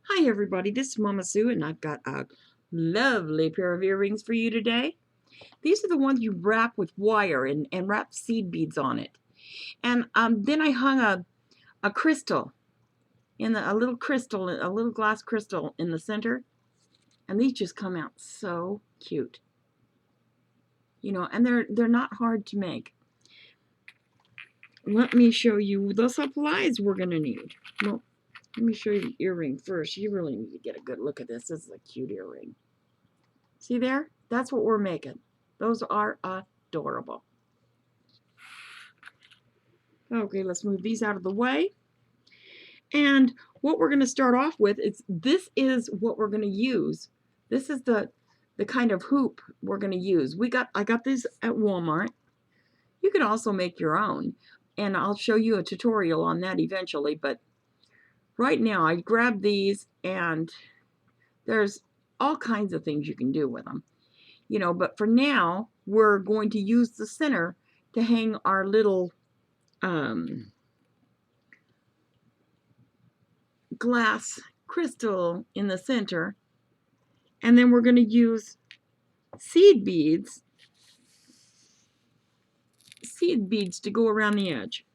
Hi everybody, this is Mama Sue and I've got a lovely pair of earrings for you today. These are the ones you wrap with wire and wrap seed beads on it. And then I hung a crystal, a little crystal, a little glass crystal in the center. And these just come out so cute. You know, and they're not hard to make. Let me show you the supplies we're going to need. Well, let me show you the earring first. You really need to get a good look at this. This is a cute earring. See there? That's what we're making. Those are adorable. Okay, let's move these out of the way. And what we're going to start off with is this is what we're going to use. This is the kind of hoop we're going to use. I got these at Walmart. You can also make your own, and I'll show you a tutorial on that eventually, but right now I grabbed these, and there's all kinds of things you can do with them. You know, but for now, we're going to use the center to hang our little glass crystal in the center. And then we're going to use seed beads to go around the edge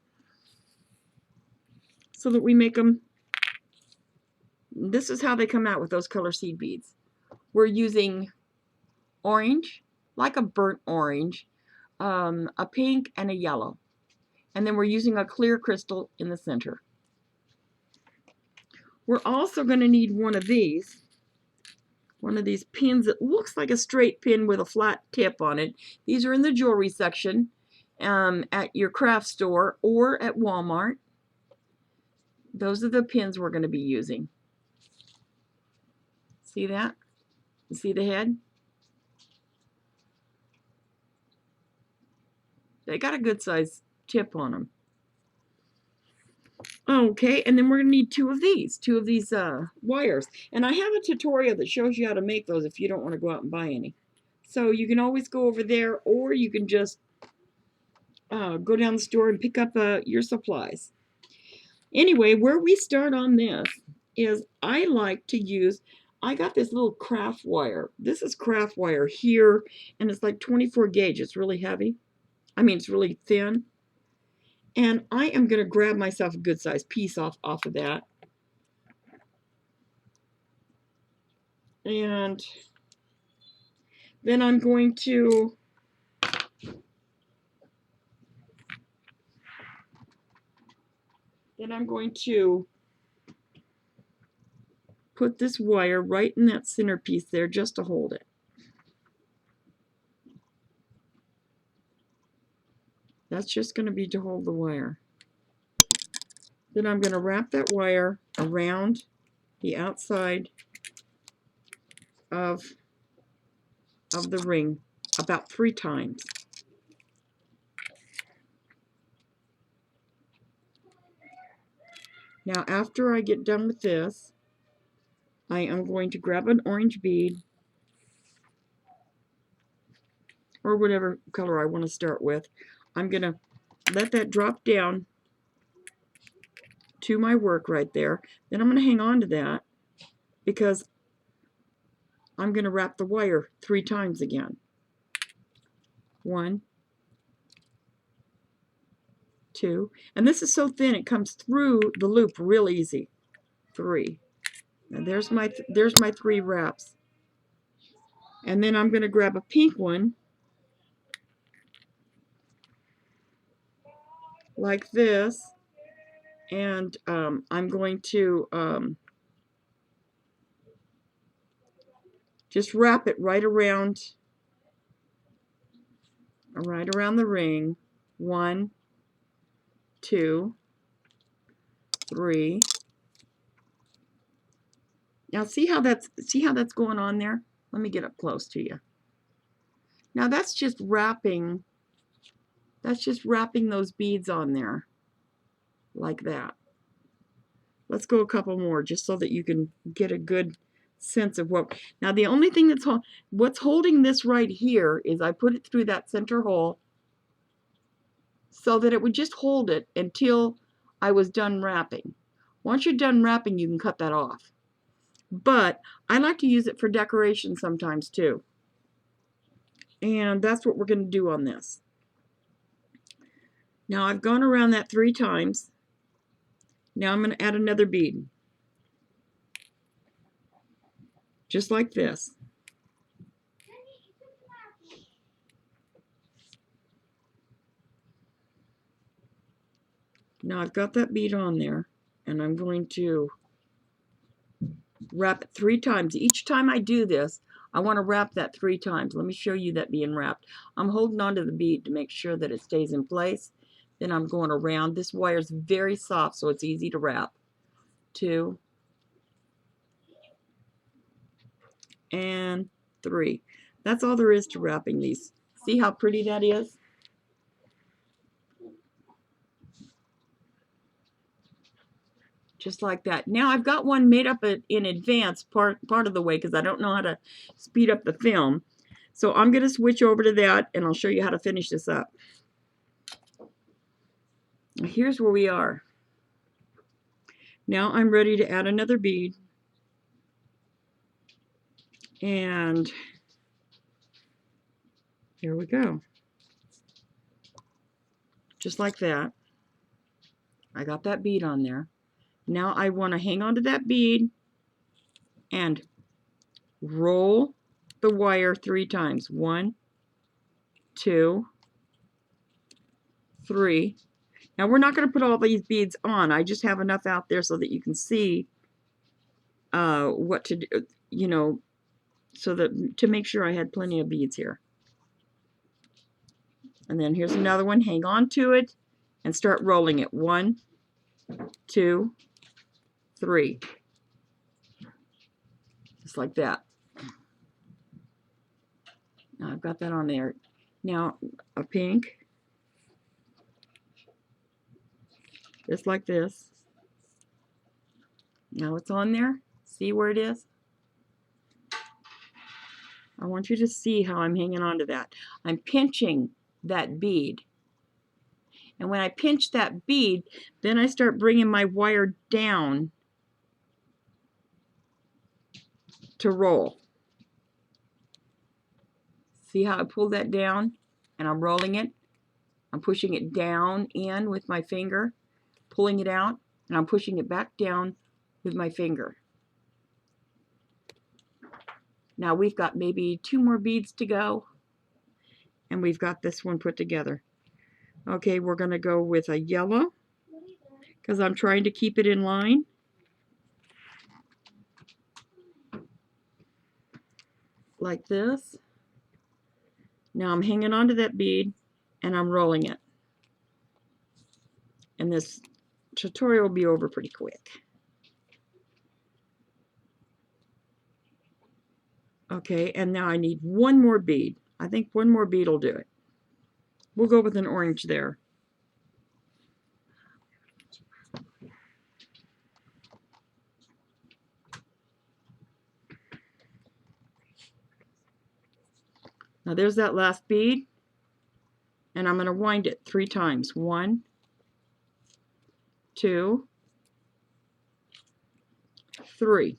so that we make them. This is how they come out with those color seed beads. We're using orange, like a burnt orange, a pink, and a yellow. And then we're using a clear crystal in the center. We're also going to need one of these pins that looks like a straight pin with a flat tip on it. These are in the jewelry section at your craft store or at Walmart. Those are the pins we're going to be using. See that? You see the head? They got a good size tip on them. Okay, and then we're going to need two of these wires. And I have a tutorial that shows you how to make those if you don't want to go out and buy any. So you can always go over there, or you can just go down the store and pick up your supplies. Anyway, where we start on this is I got this little craft wire. This is craft wire here, and it's like 24 gauge. It's really heavy. I mean, it's really thin. And I am going to grab myself a good sized piece off of that. And then I'm going to put this wire right in that centerpiece there just to hold it. That's just going to be to hold the wire. Then I'm going to wrap that wire around the outside of the ring about 3 times. Now, after I get done with this, I am going to grab an orange bead, or whatever color I want to start with. I'm going to let that drop down to my work right there. Then I'm going to hang on to that because I'm going to wrap the wire 3 times again. 1, 2, and this is so thin it comes through the loop real easy. 3. Now there's my 3 wraps. And then I'm going to grab a pink one like this, and I'm going to just wrap it right around the ring. 1, 2, 3. Now see how that's going on there? Let me get up close to you. Now that's just wrapping those beads on there like that. Let's go a couple more just so that you can get a good sense of what. Now the only thing what's holding this right here is I put it through that center hole so that it would just hold it until I was done wrapping. Once you're done wrapping, you can cut that off. but I like to use it for decoration sometimes too. And that's what we're going to do on this. Now I've gone around that 3 times. Now I'm going to add another bead. Just like this. Now I've got that bead on there, and I'm going to wrap it 3 times. Each time I do this, I want to wrap that 3 times. Let me show you that being wrapped. I'm holding onto the bead to make sure that it stays in place. Then I'm going around. This wire is very soft, so it's easy to wrap. 2 and 3. That's all there is to wrapping these. See how pretty that is? Just like that. Now I've got one made up in advance part of the way because I don't know how to speed up the film. So I'm going to switch over to that and I'll show you how to finish this up. Here's where we are. Now I'm ready to add another bead. And here we go. Just like that. I got that bead on there. Now I want to hang on to that bead and roll the wire 3 times. 1, 2, 3. Now we're not going to put all these beads on. I just have enough out there so that you can see what to do, you know, so that to make sure I had plenty of beads here. And then here's another one. Hang on to it and start rolling it. 1, 2, 3. Just like that. Now I've got that on there. Now a pink. Just like this. Now it's on there. See where it is? I want you to see how I'm hanging on to that. I'm pinching that bead. And when I pinch that bead, then I start bringing my wire down to roll. See how I pull that down and I'm rolling it? I'm pushing it down in with my finger, pulling it out, and I'm pushing it back down with my finger. Now we've got maybe 2 more beads to go, and we've got this one put together. Okay, we're going to go with a yellow because I'm trying to keep it in line. Like this. Now I'm hanging on to that bead and I'm rolling it. And this tutorial will be over pretty quick. Okay, and now I need 1 more bead. I think 1 more bead will do it. We'll go with an orange there. Now there's that last bead, and I'm going to wind it 3 times. 1, 2, 3.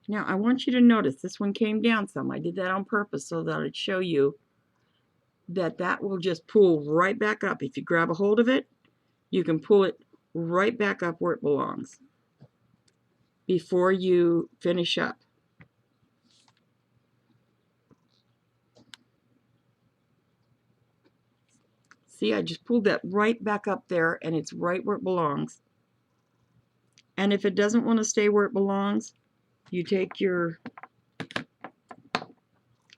Now I want you to notice this one came down some. I did that on purpose so that I'd show you that that will just pull right back up. If you grab a hold of it, you can pull it right back up where it belongs before you finish up. See, I just pulled that right back up there and it's right where it belongs. And if it doesn't want to stay where it belongs, you take your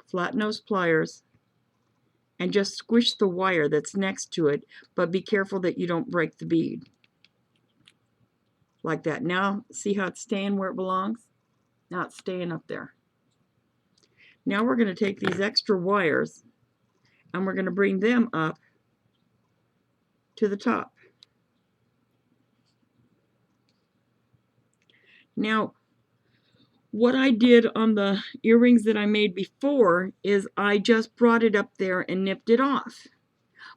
flat nose pliers and just squish the wire that's next to it, but be careful that you don't break the bead. Like that. Now, see how it's staying where it belongs? Now it's staying up there. Now we're going to take these extra wires and we're going to bring them up to the top. Now, what I did on the earrings that I made before is I just brought it up there and nipped it off.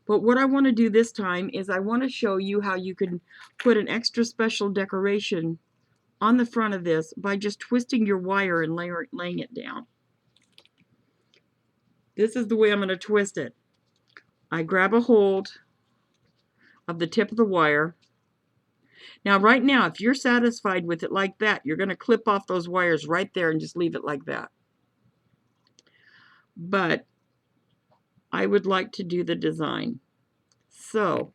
But what I want to do this time is I want to show you how you can put an extra special decoration on the front of this by just twisting your wire and laying it down. This is the way I'm going to twist it. I grab a hold of the tip of the wire. Now, right now, if you're satisfied with it like that, you're going to clip off those wires right there and just leave it like that. But I would like to do the design. So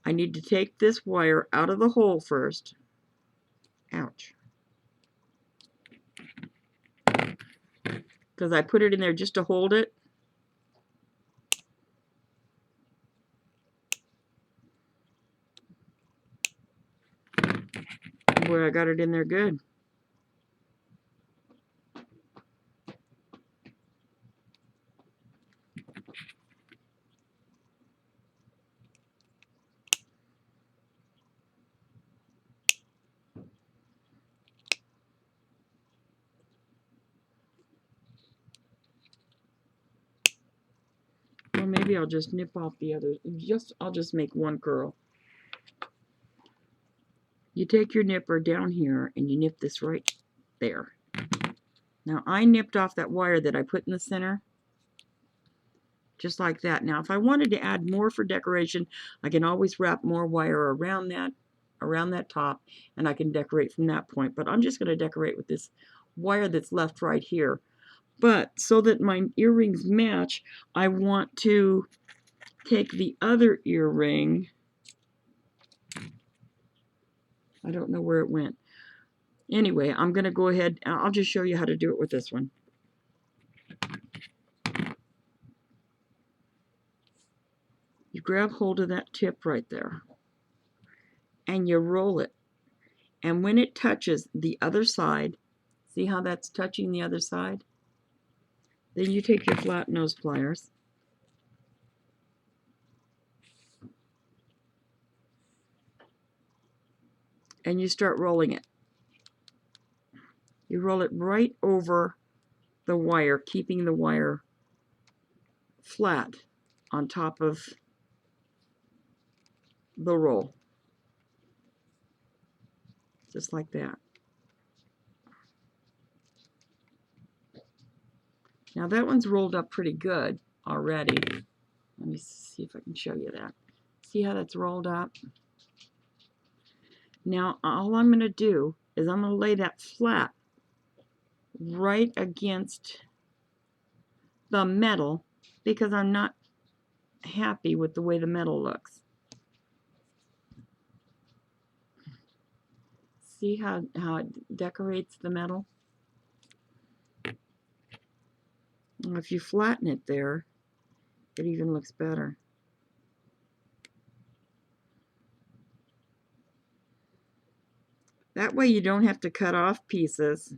I need to take this wire out of the hole first. Ouch. Because I put it in there just to hold it. Boy, I got it in there good. Well, maybe I'll just nip off the other. I'll just make one curl. You take your nipper down here and you nip this right there. Now I nipped off that wire that I put in the center, just like that. Now if I wanted to add more for decoration, I can always wrap more wire around that top, and I can decorate from that point. But I'm just going to decorate with this wire that's left right here. But so that my earrings match, I want to take the other earring. I don't know where it went. Anyway, I'm going to go ahead and I'll just show you how to do it with this one. You grab hold of that tip right there and you roll it. And when it touches the other side, see how that's touching the other side? Then you take your flat nose pliers and you start rolling it. You roll it right over the wire, keeping the wire flat on top of the roll. Just like that. Now that one's rolled up pretty good already. Let me see if I can show you that. See how that's rolled up? Now all I'm going to do is I'm going to lay that flat right against the metal because I'm not happy with the way the metal looks. See how it decorates the metal? And if you flatten it there, it even looks better. That way you don't have to cut off pieces,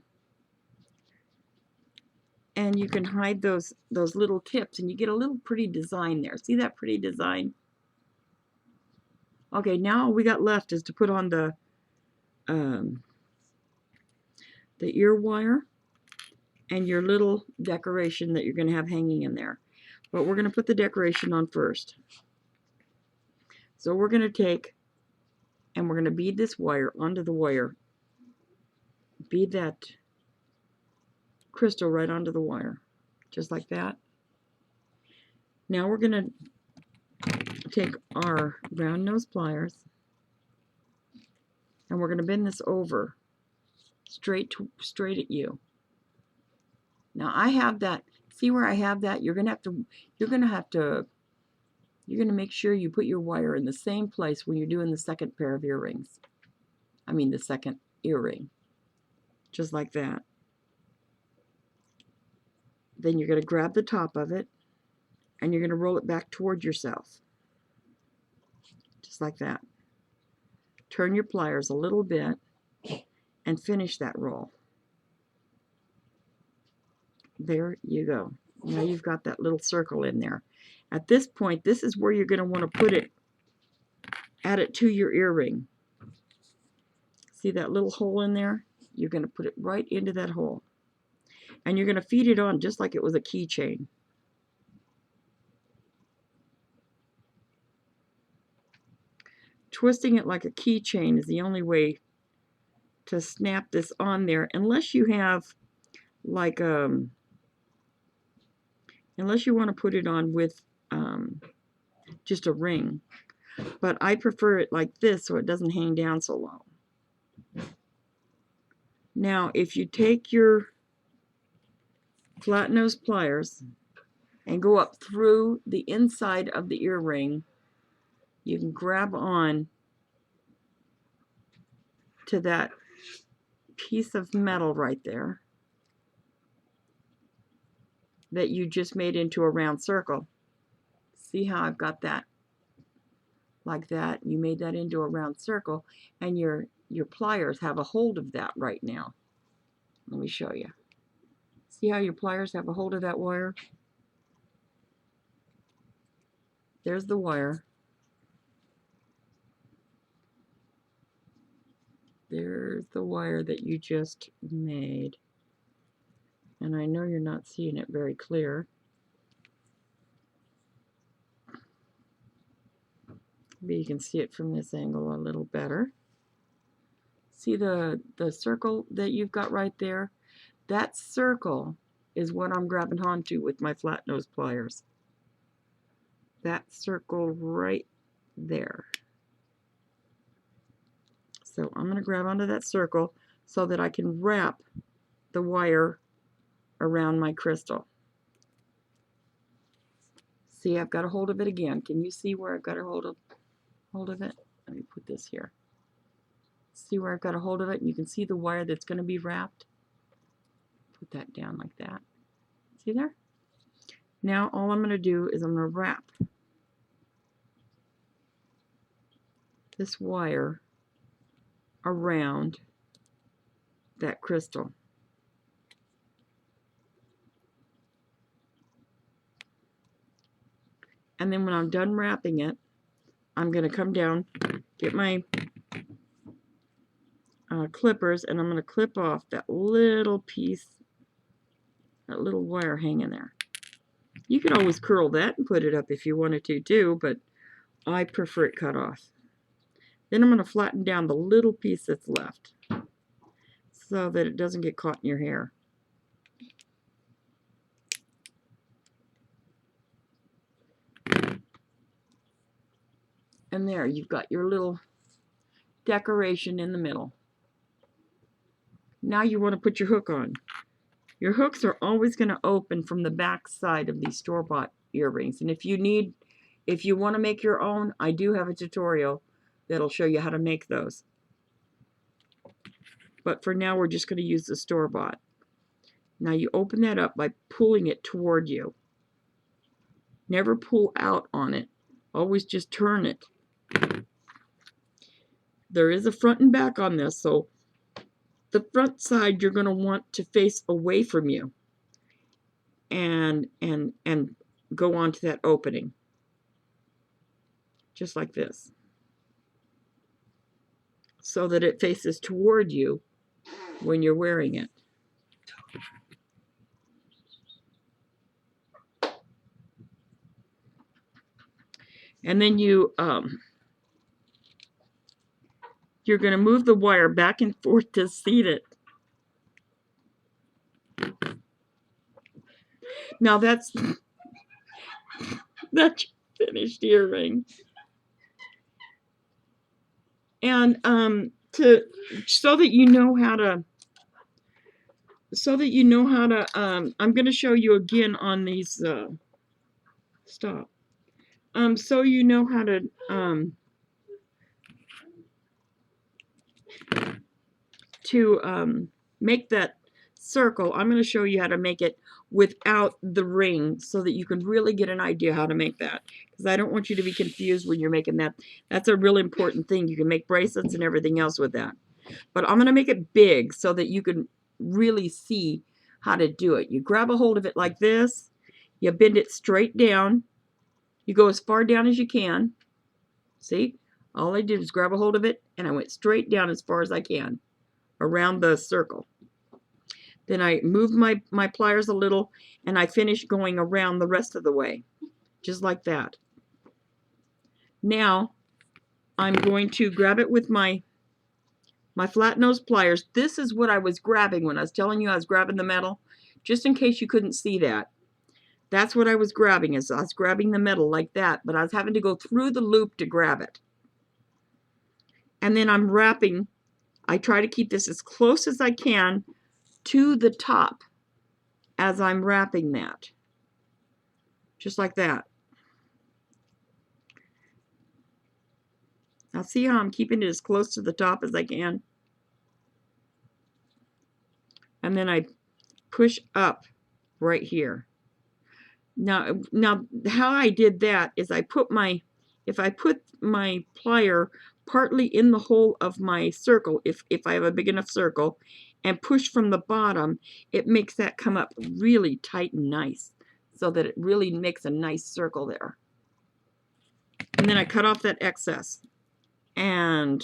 and you can hide those little tips, and you get a little pretty design there. See that pretty design? Okay, now all we got left is to put on the ear wire and your little decoration that you're going to have hanging in there. But we're going to put the decoration on first. So we're going to take and we're going to bead this wire onto the wire. Bead that crystal right onto the wire, just like that. Now we're going to take our round nose pliers and we're going to bend this over straight at you. Now I have that. See where I have that? You're going to make sure you put your wire in the same place when you're doing the second pair of earrings. I mean the second earring. Just like that. Then you're going to grab the top of it and you're going to roll it back toward yourself. Just like that. Turn your pliers a little bit and finish that roll. There you go. Now you've got that little circle in there. At this point, this is where you're going to want to put it, add it to your earring. See that little hole in there? You're going to put it right into that hole. And you're going to feed it on just like it was a keychain. Twisting it like a keychain is the only way to snap this on there, unless you have like unless you want to put it on with just a ring. But I prefer it like this so it doesn't hang down so low. Now, if you take your flat nose pliers and go up through the inside of the earring, you can grab on to that piece of metal right there that you just made into a round circle. See how I've got that like that? You made that into a round circle, and your pliers have a hold of that right now. Let me show you. See how your pliers have a hold of that wire? There's the wire. There's the wire that you just made. And I know you're not seeing it very clear. Maybe you can see it from this angle a little better. See the circle that you've got right there? That circle is what I'm grabbing onto with my flat nose pliers. That circle right there. So I'm going to grab onto that circle so that I can wrap the wire around my crystal. See, I've got a hold of it again. Can you see where I've got a hold of it? Let me put this here. See where I've got a hold of it? And you can see the wire that's going to be wrapped. Put that down like that. See there? Now all I'm going to do is I'm going to wrap this wire around that crystal. And then when I'm done wrapping it, I'm going to come down, get my clippers, and I'm going to clip off that little piece, that little wire hanging there. You could always curl that and put it up if you wanted to too, but I prefer it cut off. Then I'm going to flatten down the little piece that's left so that it doesn't get caught in your hair. And there, you've got your little decoration in the middle. Now you want to put your hook on. Your hooks are always going to open from the back side of these store-bought earrings. And if you want to make your own, I do have a tutorial that'll show you how to make those. But for now, we're just going to use the store-bought. Now you open that up by pulling it toward you. Never pull out on it. Always just turn it. There is a front and back on this, so the front side you're going to want to face away from you and go onto that opening. Just like this. So that it faces toward you when you're wearing it. And then you're going to move the wire back and forth to seat it. Now that's your finished earring. And so that you know how to I'm going to show you again on these stop. So you know how to make that circle. I'm going to show you how to make it without the ring so that you can really get an idea how to make that, because I don't want you to be confused when you're making that. That's a really important thing. You can make bracelets and everything else with that, but I'm going to make it big so that you can really see how to do it. You grab a hold of it like this, you bend it straight down, you go as far down as you can. See, all I did was grab a hold of it and I went straight down as far as I can around the circle. Then I moved my pliers a little and I finished going around the rest of the way, just like that. Now I'm going to grab it with my my flat nose pliers. This is what I was grabbing when I was telling you I was grabbing the metal, just in case you couldn't see that. That's what I was grabbing, is I was grabbing the metal like that, but I was having to go through the loop to grab it. And then I'm wrapping. I try to keep this as close as I can to the top as I'm wrapping that. Just like that. Now see how I'm keeping it as close to the top as I can? And then I push up right here. Now how I did that is if I put my plier partly in the hole of my circle, if I have a big enough circle, and push from the bottom, it makes that come up really tight and nice, so that it really makes a nice circle there. And then I cut off that excess. And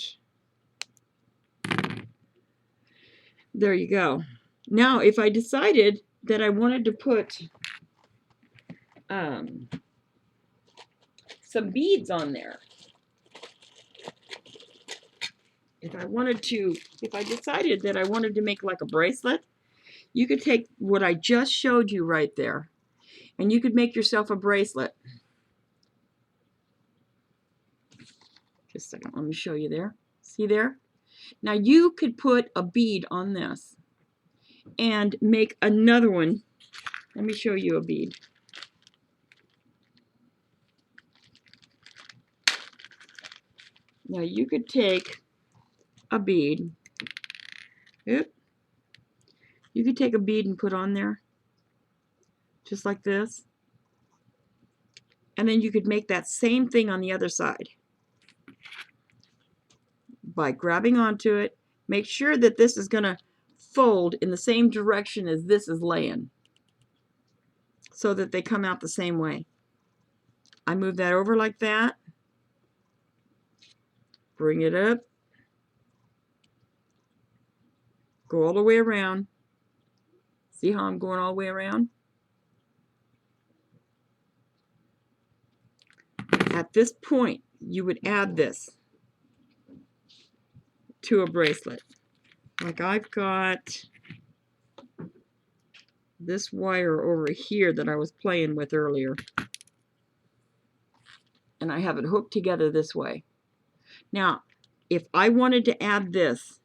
there you go. Now, if I decided that I wanted to put some beads on there, if I decided that I wanted to make like a bracelet, you could take what I just showed you right there, and you could make yourself a bracelet. Just a second, let me show you there. See there? Now you could put a bead on this and make another one. Let me show you a bead. Now you could take a bead. Oop. You could take a bead and put on there, just like this. And then you could make that same thing on the other side by grabbing onto it. Make sure that this is going to fold in the same direction as this is laying, so that they come out the same way. I move that over like that. Bring it up. Go all the way around. See how I'm going all the way around? At this point, you would add this to a bracelet. Like I've got this wire over here that I was playing with earlier, and I have it hooked together this way. Now, if I wanted to add this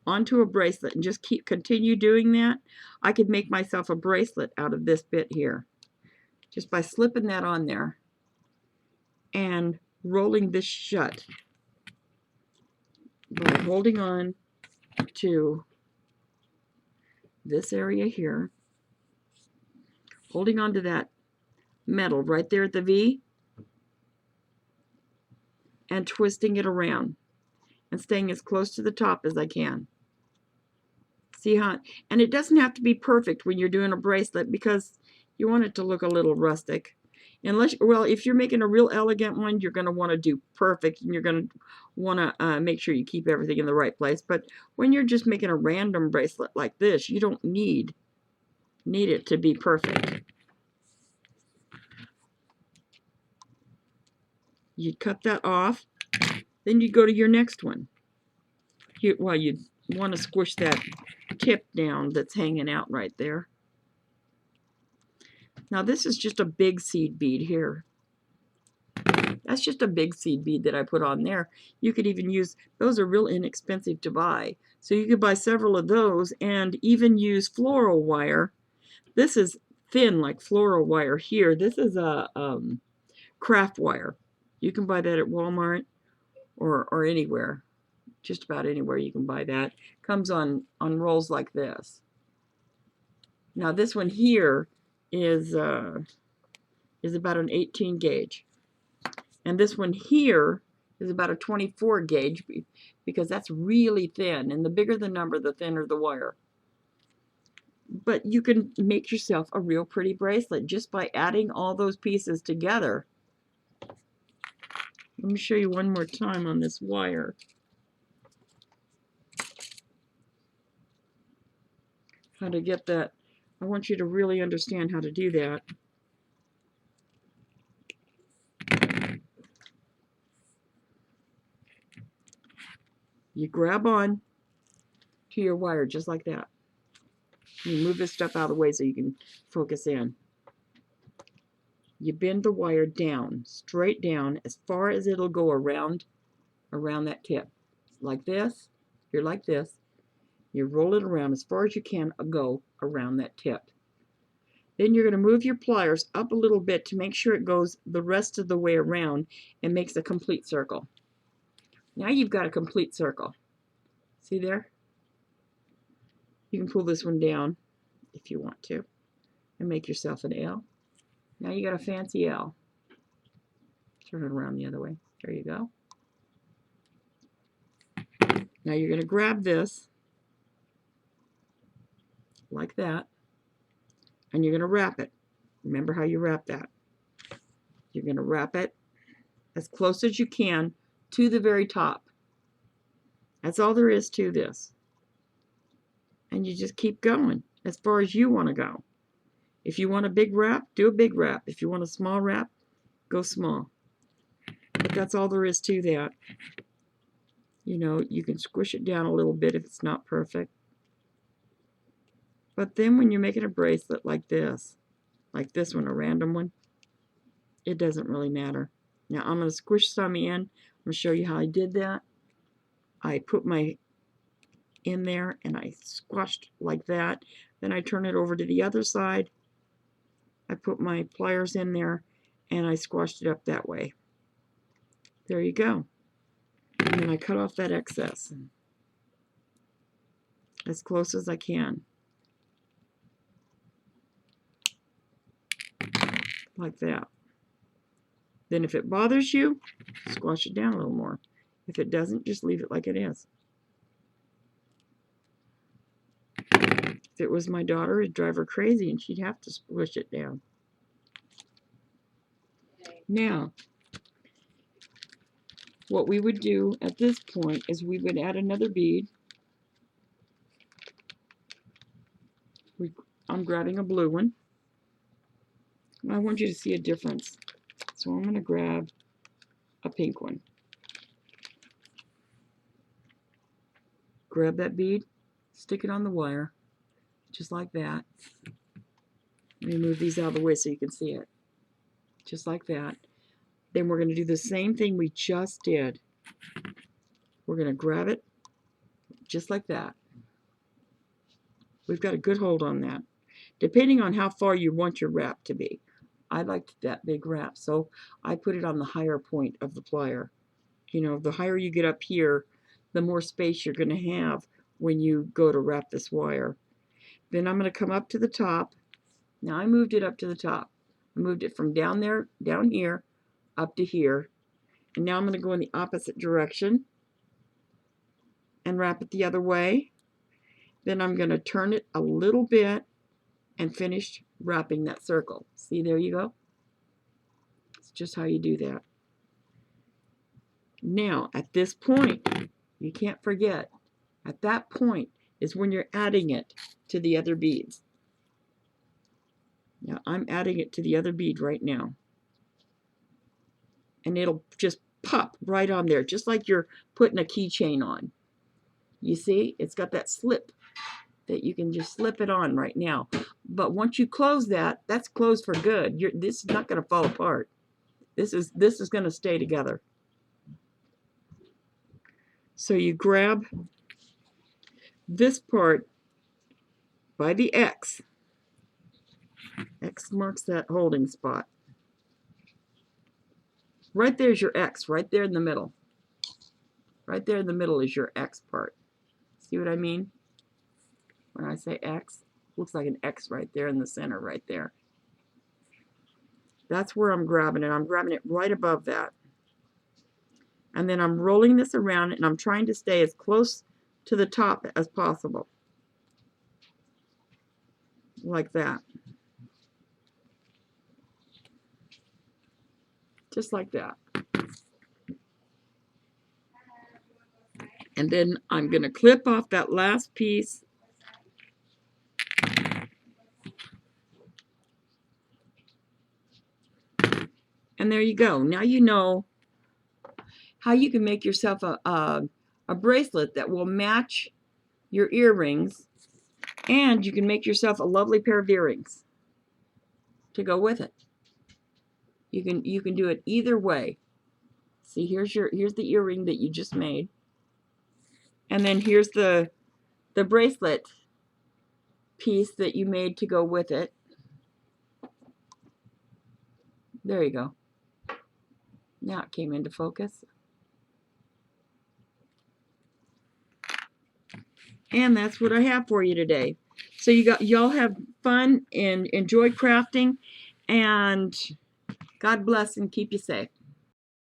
onto a bracelet and just continue doing that, I could make myself a bracelet out of this bit here, just by slipping that on there and rolling this shut by holding on to this area here, holding on to that metal right there at the V, and twisting it around and staying as close to the top as I can. See how, and it doesn't have to be perfect when you're doing a bracelet, because you want it to look a little rustic. Unless, well, if you're making a real elegant one, you're going to want to do perfect, and you're going to want to make sure you keep everything in the right place. But when you're just making a random bracelet like this, you don't need it to be perfect. You cut that off, then you go to your next one. You want to squish that tip down that's hanging out right there. Now this is just a big seed bead here. That's just a big seed bead that I put on there. You could even use, those are real inexpensive to buy. So you could buy several of those and even use floral wire. This is thin like floral wire here. This is a craft wire. You can buy that at Walmart or anywhere. Just about anywhere you can buy that. Comes on rolls like this. Now this one here is about an 18 gauge. And this one here is about a 24 gauge, because that's really thin. And the bigger the number, the thinner the wire. But you can make yourself a real pretty bracelet just by adding all those pieces together. Let me show you one more time on this wire. How to get that. I want you to really understand how to do that. You grab on to your wire, just like that. You move this stuff out of the way so you can focus in. You bend the wire down, straight down, as far as it'll go around that tip. Like this, you're like this. You roll it around as far as you can go around that tip. Then you're going to move your pliers up a little bit to make sure it goes the rest of the way around and makes a complete circle. Now you've got a complete circle. See there? You can pull this one down if you want to and make yourself an L. Now you got a fancy L. Turn it around the other way. There you go. Now you're going to grab this like that, and you're going to wrap it. Remember how you wrap that. You're going to wrap it as close as you can to the very top. That's all there is to this. And you just keep going as far as you want to go. If you want a big wrap, do a big wrap. If you want a small wrap, go small. But that's all there is to that. You know, you can squish it down a little bit if it's not perfect. But then when you're making a bracelet like this one, a random one, it doesn't really matter. Now I'm going to squish some in. I'm going to show you how I did that. I put my in there and I squashed like that. Then I turn it over to the other side. I put my pliers in there and I squashed it up that way. There you go. And then I cut off that excess as close as I can. Like that. Then if it bothers you, squash it down a little more. If it doesn't, just leave it like it is. If it was my daughter, it'd drive her crazy and she'd have to squish it down. Now, what we would do at this point is we would add another bead. I'm grabbing a blue one. I want you to see a difference. So I'm going to grab a pink one. Grab that bead, stick it on the wire, just like that. Let me move these out of the way so you can see it. Just like that. Then we're going to do the same thing we just did. We're going to grab it just like that. We've got a good hold on that. Depending on how far you want your wrap to be. I liked that big wrap, so I put it on the higher point of the plier. You know, the higher you get up here, the more space you're going to have when you go to wrap this wire. Then I'm going to come up to the top. Now I moved it up to the top. I moved it from down there, down here, up to here. And now I'm going to go in the opposite direction and wrap it the other way. Then I'm going to turn it a little bit and finish wrapping that circle. See, there you go. It's just how you do that. Now, at this point, you can't forget, at that point is when you're adding it to the other beads. Now, I'm adding it to the other bead right now. And it'll just pop right on there, just like you're putting a keychain on. You see, it's got that slip that you can just slip it on right now. But once you close that, that's closed for good. This is not going to fall apart. This is going to stay together. So you grab this part by the X. X marks that holding spot. Right there's your X, right there in the middle. Right there in the middle is your X part. See what I mean? When I say X, looks like an X right there in the center, right there. That's where I'm grabbing it. I'm grabbing it right above that. And then I'm rolling this around and I'm trying to stay as close to the top as possible. Like that. Just like that. And then I'm going to clip off that last piece. And there you go. Now you know how you can make yourself a bracelet that will match your earrings, and you can make yourself a lovely pair of earrings to go with it. You can do it either way. See, here's the earring that you just made, and then here's the bracelet piece that you made to go with it. There you go. Now it came into focus. And that's what I have for you today. So y'all have fun and enjoy crafting, and God bless and keep you safe.